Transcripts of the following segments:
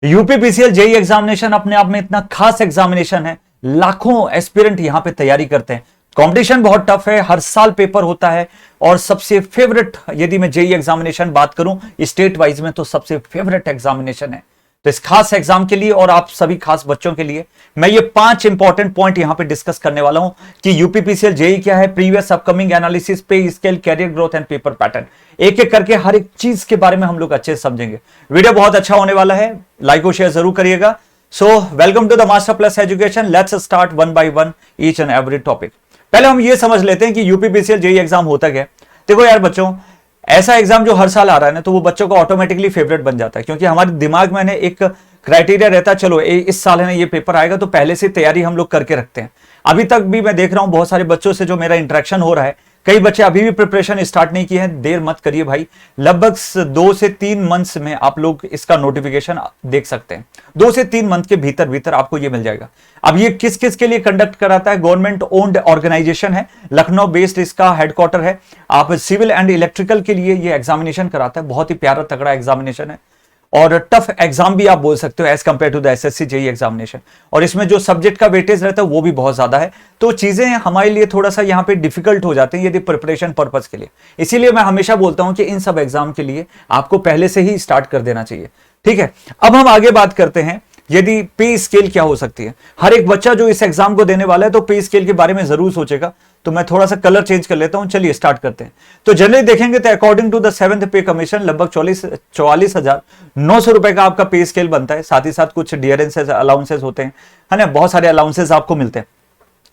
UPPCL JEE examination अपने आप में इतना खास एग्जामिनेशन है, लाखों एस्पिरेंट यहां पे तैयारी करते हैं। कंपटीशन बहुत टफ है, हर साल पेपर होता है और सबसे फेवरेट यदि मैं जेई एग्जामिनेशन बात करूं स्टेट वाइज में तो सबसे फेवरेट एग्जामिनेशन है। तो इस खास एग्जाम के लिए और आप सभी खास बच्चों के लिए मैं ये 5 इंपॉर्टेंट पॉइंट यहां पे डिस्कस करने वाला हूं कि यूपीपीसीएल जेई क्या है, previous upcoming analysis, pay scale, career growth and paper pattern, एक एक करके हर एक चीज के बारे में हम लोग अच्छे से समझेंगे। वीडियो बहुत अच्छा होने वाला है, लाइक और शेयर जरूर करिएगा। So welcome to the master plus education, let's start one by one each and every topic. पहले हम ये समझ लेते हैं कि यूपीपीसीएल जेई एग्जाम होता क्या है। देखो यार बच्चों, ऐसा एग्जाम जो हर साल आ रहा है ना, तो वो बच्चों को ऑटोमेटिकली फेवरेट बन जाता है, क्योंकि हमारे दिमाग में एक क्राइटेरिया रहता है, चलो इस साल है ना ये पेपर आएगा, तो पहले से तैयारी हम लोग करके रखते हैं। अभी तक भी मैं देख रहा हूं बहुत सारे बच्चों से जो मेरा इंटरेक्शन हो रहा है, कई बच्चे अभी भी प्रिपरेशन स्टार्ट नहीं किए हैं। देर मत करिए भाई, लगभग 2 से 3 मंथ्स में आप लोग इसका नोटिफिकेशन देख सकते हैं। 2 से 3 मंथ के भीतर भीतर आपको ये मिल जाएगा। अब ये किस किस के लिए कंडक्ट कराता है, गवर्नमेंट ओन्ड ऑर्गेनाइजेशन है, लखनऊ बेस्ड इसका हेडक्वार्टर है। आप सिविल एंड इलेक्ट्रिकल के लिए ये एग्जामिनेशन कराता है, बहुत ही प्यारा तगड़ा एग्जामिनेशन है और टफ एग्जाम भी आप बोल सकते हो as compared to the SSC JE examination. और इसमें जो सब्जेक्ट का वेटेज रहता है वो भी बहुत ज्यादा है, तो चीजें हमारे लिए थोड़ा सा यहाँ पे डिफिकल्ट हो जाती हैं यदि प्रिपरेशन पर्पस के लिए। इसीलिए मैं हमेशा बोलता हूं कि इन सब एग्जाम के लिए आपको पहले से ही स्टार्ट कर देना चाहिए। ठीक है, अब हम आगे बात करते हैं यदि पे स्केल क्या हो सकती है। हर एक बच्चा जो इस एग्जाम को देने वाला है तो पे स्केल के बारे में जरूर सोचेगा, तो मैं थोड़ा सा कलर चेंज कर लेता हूं। चलिए स्टार्ट करते हैं। तो जनरली देखेंगे तो अकॉर्डिंग टू द 7th पे कमीशन लगभग 44,900 रुपए का आपका पे स्केल बनता है। साथ ही साथ कुछ डियरेंसेस अलाउंसेस होते हैं, है ना, बहुत सारे अलाउंसेस आपको मिलते हैं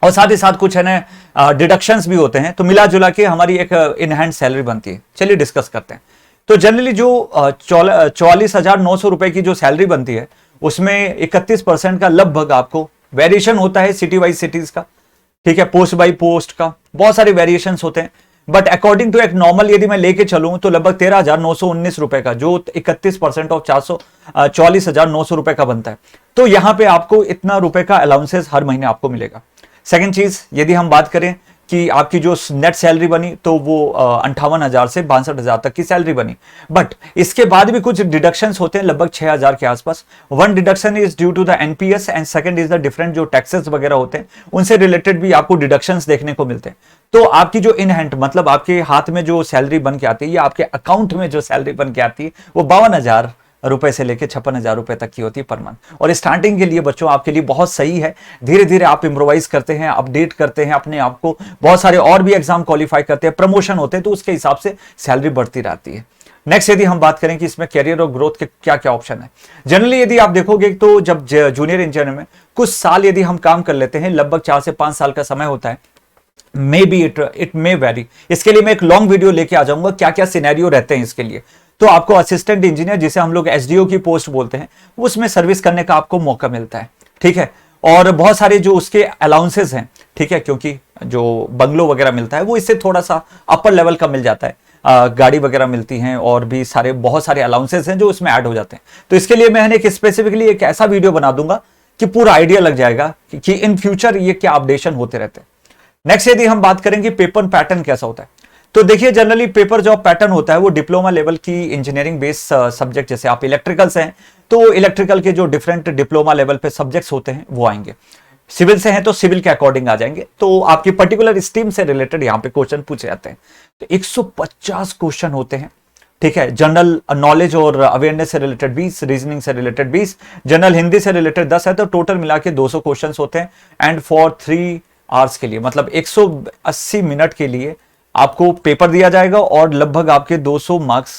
और साथ ही साथ कुछ है ना डिडक्शंस भी होते हैं। तो मिला जुला के हमारी एक इन हैंड सैलरी बनती है। चलिए डिस्कस करते हैं। तो जनरली जो 44,900 रुपए की जो सैलरी बनती है उसमें 31% का लगभग आपको वेरिएशन होता है सिटी वाइज सिटीज का। ठीक है, पोस्ट बाय पोस्ट का बहुत सारे वेरिएशंस होते हैं, बट अकॉर्डिंग टू एक नॉर्मल यदि मैं लेके चलूं तो लगभग 13,919 रुपए का, जो 31% ऑफ 44,900 रुपए का बनता है। तो यहां पे आपको इतना रुपए का अलाउंसेस हर महीने आपको मिलेगा। सेकंड चीज, यदि हम बात करें कि आपकी जो नेट सैलरी बनी तो वो 58,000 से 62,000 तक की सैलरी बनी, बट इसके बाद भी कुछ डिडक्शंस होते हैं लगभग 6,000 के आसपास। One deduction is due to the NPS and second is the different जो टैक्सेस वगैरह होते हैं उनसे रिलेटेड भी आपको डिडक्शंस देखने को मिलते हैं। तो आपकी जो इन हैंड मतलब आपके हाथ में जो सैलरी बन के आती है या आपके अकाउंट में जो सैलरी बन के आती है वो 52,000 रुपए से लेकर 56,000 रुपए तक की होती है पर मंथ। और स्टार्टिंग के लिए बच्चों आपके लिए बहुत सही है। धीरे धीरे आप इम्प्रोवाइज करते हैं, अपडेट करते हैं अपने आप को, बहुत सारे और भी एग्जाम क्वालिफाई करते हैं, प्रमोशन होते हैं, तो उसके हिसाब से सैलरी बढ़ती रहती है। नेक्स्ट यदि हम बात करें कि इसमें कैरियर और ग्रोथ के क्या क्या ऑप्शन है, जनरली यदि आप देखोगे तो जब जूनियर इंजीनियर में कुछ साल यदि हम काम कर लेते हैं, लगभग 4 से 5 साल का समय होता है, may be it may very. इसके लिए मैं एक लॉन्ग वीडियो लेके आ जाऊंगा क्या क्या सिनेरियो रहते हैं इसके लिए। तो आपको असिस्टेंट इंजीनियर, जिसे हम लोग एसडीओ की पोस्ट बोलते हैं, उसमें सर्विस करने का आपको मौका मिलता है। ठीक है, और बहुत सारे जो उसके अलाउंसेस हैं, ठीक है, क्योंकि जो बंगलो वगैरह मिलता है वो इससे थोड़ा सा अपर लेवल का मिल जाता है, गाड़ी वगैरह मिलती हैं और भी सारे बहुत सारे अलाउंसेस हैं जो उसमें ऐड हो जाते हैं। तो इसके लिए मैं एक स्पेसिफिकली एक ऐसा वीडियो बना दूंगा कि पूरा आइडिया लग जाएगा कि इन फ्यूचर ये क्या अपडेशन होते रहते हैं। नेक्स्ट यदि हम बात करेंगे पेपर पैटर्न कैसा होता है, तो देखिए जनरली पेपर जो पैटर्न होता है वो डिप्लोमा लेवल की इंजीनियरिंग बेस्ड सब्जेक्ट, जैसे आप इलेक्ट्रिकल्स हैं तो इलेक्ट्रिकल के जो डिफरेंट डिप्लोमा लेवल पे सब्जेक्ट्स होते हैं वो आएंगे। सिविल से हैं तो सिविल के अकॉर्डिंग आ जाएंगे, तो आपकी पर्टिकुलर स्ट्रीम से रिलेटेड यहाँ पे क्वेश्चन पूछे जाते हैं। तो 150 क्वेश्चन होते हैं। ठीक है, जनरल नॉलेज और अवेयरनेस से रिलेटेड 20, रीजनिंग से रिलेटेड 20, जनरल हिंदी से रिलेटेड 10 है, तो टोटल मिला के 200 क्वेश्चन होते हैं। एंड फॉर 3 आवर्स के लिए मतलब 180 मिनट के लिए आपको पेपर दिया जाएगा और लगभग आपके 200 मार्क्स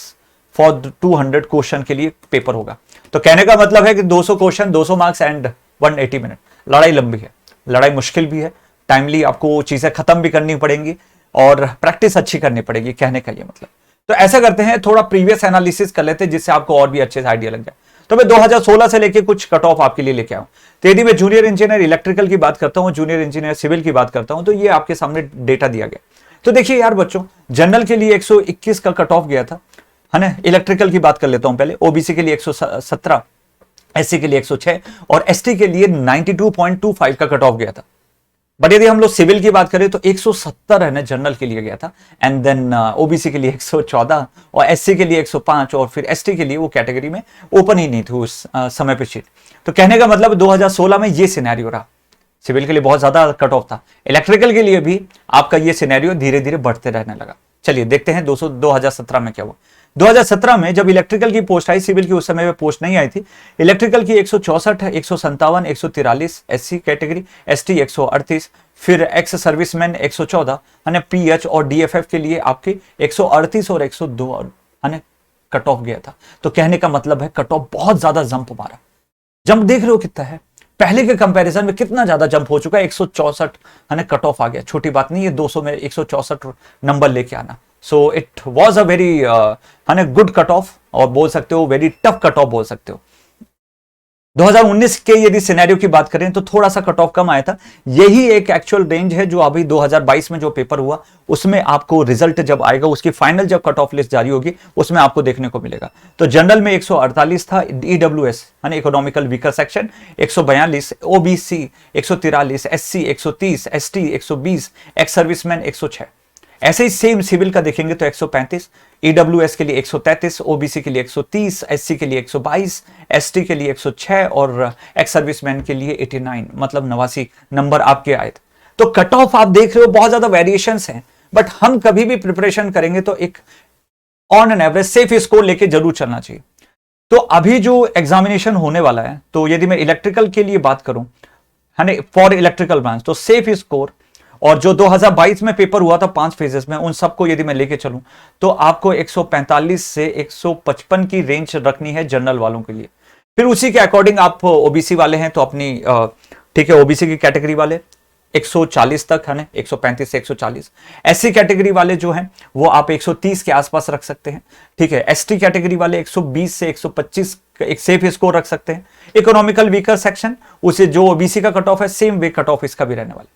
फॉर 200 क्वेश्चन के लिए पेपर होगा। तो कहने का मतलब है कि 200 क्वेश्चन 200 मार्क्स एंड 180 मिनट। लड़ाई लंबी है, लड़ाई मुश्किल भी है, टाइमली आपको चीजें खत्म भी करनी पड़ेंगी और प्रैक्टिस अच्छी करनी पड़ेगी, कहने का ये मतलब। तो ऐसा करते हैं, थोड़ा प्रीवियस एनालिसिस कर लेते हैं जिससे आपको और भी अच्छे से आइडिया लग जाए। तो मैं 2016 से लेके कुछ कट ऑफ आपके लिए लेके आऊं। तो यदि मैं जूनियर इंजीनियर इलेक्ट्रिकल की बात करता हूं, जूनियर इंजीनियर सिविल की बात करता हूं, तो ये आपके सामने डेटा दिया गया। तो देखिए यार बच्चों, जनरल के लिए 121 का कट ऑफ गया था, है ना। इलेक्ट्रिकल की बात कर लेता हूं पहले, ओबीसी के लिए 117, एससी के लिए 106 और एसटी के लिए 92.25 का कट ऑफ गया था। बट यदि हम लोग सिविल की बात करें तो 170 है ना जनरल के लिए गया था, एंड देन ओबीसी के लिए 114 और एससी के लिए 105 और फिर एसटी के लिए वो कैटेगरी में ओपन ही नहीं थी उस समय पे सीट। तो कहने का मतलब 2016 में ये सिनेरियो रहा, सिविल के लिए बहुत ज्यादा कट ऑफ था, इलेक्ट्रिकल के लिए भी आपका ये सिनेरियो धीरे धीरे बढ़ते रहने लगा। चलिए देखते हैं 2017 में क्या हुआ। 2017 में जब इलेक्ट्रिकल की पोस्ट आई, सिविल की उस समय में पोस्ट नहीं आई थी, इलेक्ट्रिकल की 164, 157, 143 एससी कैटेगरी, एसटी 138, फिर एक्स सर्विसमैन 114 है, पीएच और डीएफएफ के लिए आपकी 138 और 102 है कट ऑफ गया था। तो कहने का मतलब है कट ऑफ बहुत ज्यादा जंप मारा। जंप देख रहे हो कितना है, पहले के कंपैरिजन में कितना ज्यादा जंप हो चुका है, 164 है ना कट ऑफ आ गया। छोटी बात नहीं है 200 में 164 नंबर लेके आना। So it was a very है ना गुड कट ऑफ, और बोल सकते हो वेरी टफ कट ऑफ बोल सकते हो। 2019 के यदि सिनेरियो की बात करें तो थोड़ा सा कट ऑफ कम आया था। यही एक एक्चुअल रेंज है जो अभी 2022 में जो पेपर हुआ उसमें आपको रिजल्ट जब आएगा, उसकी फाइनल जब कट ऑफ लिस्ट जारी होगी उसमें आपको देखने को मिलेगा। तो जनरल में 148 था, ईडब्ल्यूएस यानी economical weaker section 142, OBC 143, SC 130, ST 120, ex serviceman 106। ऐसे ही सेम सिविल का देखेंगे तो 135, ईडब्ल्यूएस के लिए 133, ओबीसी के लिए 130, एससी के लिए 122, एसटी के लिए 106 और एक्स सर्विसमैन के लिए 89, मतलब 89 नंबर आपके आए थे। तो कट ऑफ आप देख रहे हो बहुत ज्यादा वेरिएशंस हैं, बट हम कभी भी प्रिपरेशन करेंगे तो एक on an average safe score लेके जरूर चलना चाहिए। तो अभी जो एग्जामिनेशन होने वाला है, तो यदि मैं इलेक्ट्रिकल के लिए बात करूं है ना फॉर इलेक्ट्रिकल ब्रांच, तो सेफ स्कोर और जो 2022 में पेपर हुआ था 5 फेजेस में, उन सबको यदि मैं लेके चलूं तो आपको 145 से 155 की रेंज रखनी है जनरल वालों के लिए। फिर उसी के अकॉर्डिंग आप ओबीसी वाले हैं तो अपनी ठीक है ओबीसी की कैटेगरी वाले 140 तक है ना, 135 से 140। एससी कैटेगरी वाले जो हैं वो आप 130 के आसपास रख सकते हैं। ठीक है, एसटी कैटेगरी वाले 120 से 125 एक सेफ स्कोर रख सकते हैं। इकोनॉमिकल वीकर सेक्शन उसे जो ओबीसी का कट ऑफ है सेम वे कट ऑफ इसका भी रहने वाला।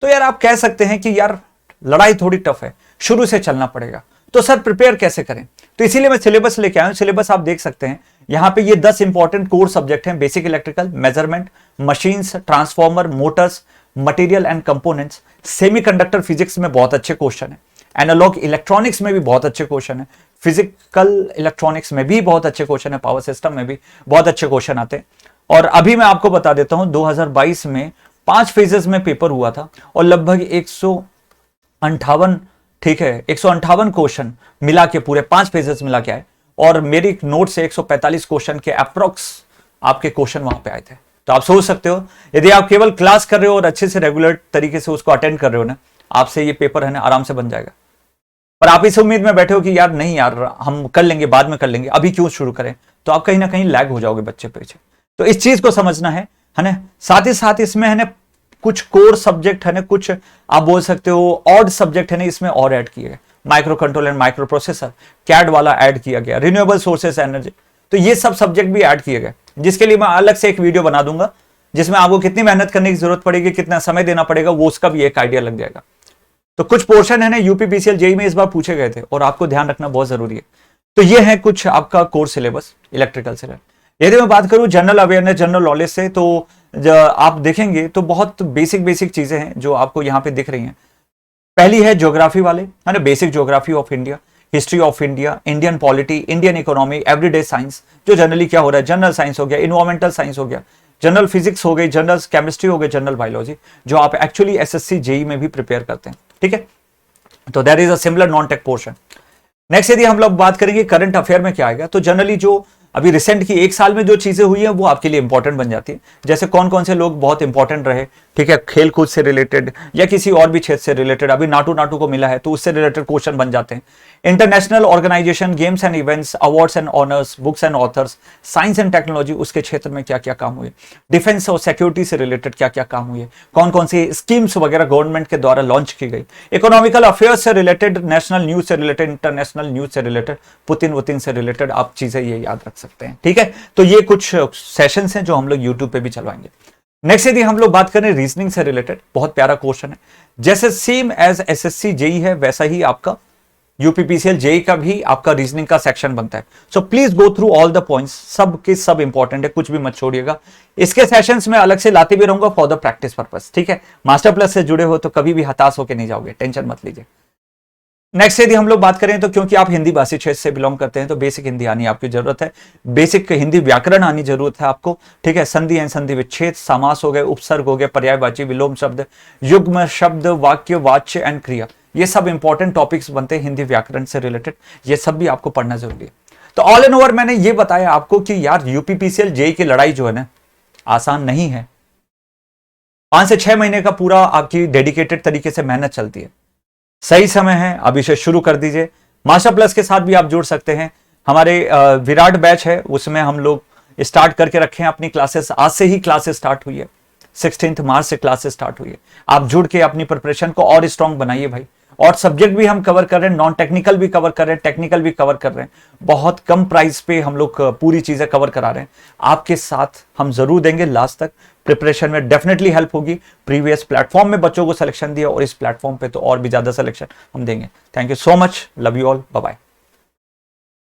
तो यार आप कह सकते हैं कि यार लड़ाई थोड़ी टफ है, शुरू से चलना पड़ेगा। तो सर प्रिपेयर कैसे करें? तो इसीलिए मैं सिलेबस लेके आया हूं। सिलेबस आप देख सकते हैं यहां पे ये 10 इंपॉर्टेंट कोर सब्जेक्ट हैं। Basic electrical, measurement, machines, transformer, Motors, material and components, semiconductor physics में बहुत अच्छे क्वेश्चन है, एनालॉग इलेक्ट्रॉनिक्स में भी बहुत अच्छे क्वेश्चन है, फिजिकल इलेक्ट्रॉनिक्स में भी बहुत अच्छे क्वेश्चन है, पावर सिस्टम में भी बहुत अच्छे क्वेश्चन आते हैं। और अभी मैं आपको बता देता हूं 2022 में 5 फेजेस में पेपर हुआ था और लगभग 158 ठीक है 158 क्वेश्चन मिला के पूरे 5 फेजेस मिला के आए, और मेरी नोट से 145 क्वेश्चन के अप्रोक्स आपके क्वेश्चन वहां पे आए थे। तो आप सोच सकते हो यदि आप केवल क्लास कर रहे हो और अच्छे से रेगुलर तरीके से उसको अटेंड कर रहे हो ना, आपसे ये पेपर है ना आराम से बन जाएगा। पर आप इस उम्मीद में बैठे हो कि यार नहीं यार हम कर लेंगे, बाद में कर लेंगे, अभी क्यों शुरू करें, तो आप कहीं ना कहीं लैग हो जाओगे बच्चे पीछे। तो इस चीज को समझना है ना। साथ ही साथ इसमें है ना कुछ कोर सब्जेक्ट है ना, कुछ आप बोल सकते हो ऑड सब्जेक्ट है ना इसमें और ऐड किए गए। Micro control and micro processor, CAD वाला ऐड किया गया, रिन्यूएबल सोर्सेस एनर्जी, तो ये सब सब्जेक्ट भी ऐड किए गए, जिसके लिए मैं अलग से एक वीडियो बना दूंगा जिसमें आपको कितनी मेहनत करने की जरूरत पड़ेगी, कितना समय देना पड़ेगा, वो उसका भी एक आइडिया लग जाएगा। तो कुछ पोर्शन है ना यूपीपीसीएल जेईई में इस बार पूछे गए थे और आपको ध्यान रखना बहुत जरूरी है। तो ये है कुछ आपका कोर सिलेबस इलेक्ट्रिकल से। यदि मैं बात करूं जनरल अवेयरनेस, जनरल नॉलेज से, तो आप देखेंगे तो बहुत बेसिक चीजें हैं जो आपको यहां पे दिख रही हैं। पहली है ज्योग्राफी वाले है ना, basic geography of India, history of India, Indian polity, Indian economy, everyday science, जो जनरली क्या हो रहा है, जनरल साइंस हो गया, इन्वायरमेंटल साइंस हो गया, जनरल फिजिक्स हो गई, जनरल केमिस्ट्री हो गई, जनरल बायोलॉजी, जो आप एक्चुअली एसएससी जेईई में भी प्रिपेयर करते हैं। ठीक है, तो that is a similar non tech portion. Next यदि हम लोग बात करेंगे करंट अफेयर में क्या आएगा, तो जनरली जो अभी रिसेंट की 1 साल में जो चीजें हुई हैं वो आपके लिए इंपॉर्टेंट बन जाती है। जैसे कौन कौन से लोग बहुत इंपॉर्टेंट रहे, ठीक है, खेल कूद से रिलेटेड या किसी और भी क्षेत्र से रिलेटेड, अभी नाटू को मिला है तो उससे रिलेटेड क्वेश्चन बन जाते हैं। International organisation, games and events, awards and honours, books and authors, science and technology, उसके क्षेत्र में क्या क्या काम हुए, डिफेंस और सिक्योरिटी से रिलेटेड क्या क्या काम हुए, कौन कौन सी स्कीम्स वगैरह गवर्नमेंट के द्वारा लॉन्च की गई, इकोनॉमिकल अफेयर्स से रिलेटेड, नेशनल न्यूज से रिलेटेड, इंटरनेशनल न्यूज से रिलेटेड, पुतिन से रिलेटेड, आप चीजें ये याद रख सकते हैं। ठीक है, तो ये कुछ सेशंस हैं जो हम लोग यूट्यूब पे भी चलवाएंगे। नेक्स्ट यदि हम लोग बात करें रीजनिंग से रिलेटेड, बहुत प्यारा क्वेश्चन है, जैसे सेम एज एसएससी जेईई है वैसा ही आपका यूपीपीसीएल जेई का भी आपका रीजनिंग का सेक्शन बनता है। So please go through all the points, सब के सब इंपॉर्टेंट है, कुछ भी मत छोड़िएगा। इसके सेशंस में अलग से लाते भी रहूंगा फॉर द प्रैक्टिस पर्पस, ठीक है। मास्टर प्लस से जुड़े हो तो कभी भी हताश होकर नहीं जाओगे, टेंशन मत लीजिए। नेक्स्ट यदि हम लोग बात करें तो क्योंकि आप हिंदी भाषी क्षेत्र से बिलोंग करते हैं तो बेसिक हिंदी आनी आपकी जरूरत है, बेसिक हिंदी व्याकरण आनी जरूरत है आपको, ठीक है। संधि एंड संधि विच्छेद, समास हो गए, उपसर्ग हो गए, पर्यायवाची, विलोम शब्द, युग्म शब्द, वाक्य, वाच्य एंड क्रिया, ये सब इंपॉर्टेंट टॉपिक्स बनते हैं हिंदी व्याकरण से रिलेटेड, ये सब भी आपको पढ़ना जरूरी है। तो ऑल इन ओवर मैंने ये बताया आपको कि यार यूपीपीसीएल जेई की लड़ाई जो है ना आसान नहीं है। 5 से 6 महीने का पूरा आपकी डेडिकेटेड तरीके से मेहनत चलती है, सही समय है, अब इसे शुरू कर दीजिए। मास्टर प्लस के साथ भी आप जुड़ सकते हैं, हमारे विराट बैच है उसमें हम लोग स्टार्ट करके रखे हैं अपनी क्लासेस, आज से ही क्लासेस स्टार्ट हुई है, 16 मार्च से क्लासेस स्टार्ट हुई है। आप जुड़ के अपनी प्रिपरेशन को और स्ट्रांग बनाइए भाई। और सब्जेक्ट भी हम कवर कर रहे हैं, नॉन टेक्निकल भी कवर कर रहे हैं, टेक्निकल भी कवर कर रहे हैं, बहुत कम प्राइस पे हम लोग पूरी चीजें कवर करा रहे हैं। आपके साथ हम जरूर देंगे लास्ट तक, प्रिपरेशन में डेफिनेटली हेल्प होगी। प्रीवियस प्लेटफॉर्म में बच्चों को सिलेक्शन दिया और इस प्लेटफॉर्म पे तो और भी ज्यादा सिलेक्शन हम देंगे। Thank you so much, love you all, bye bye.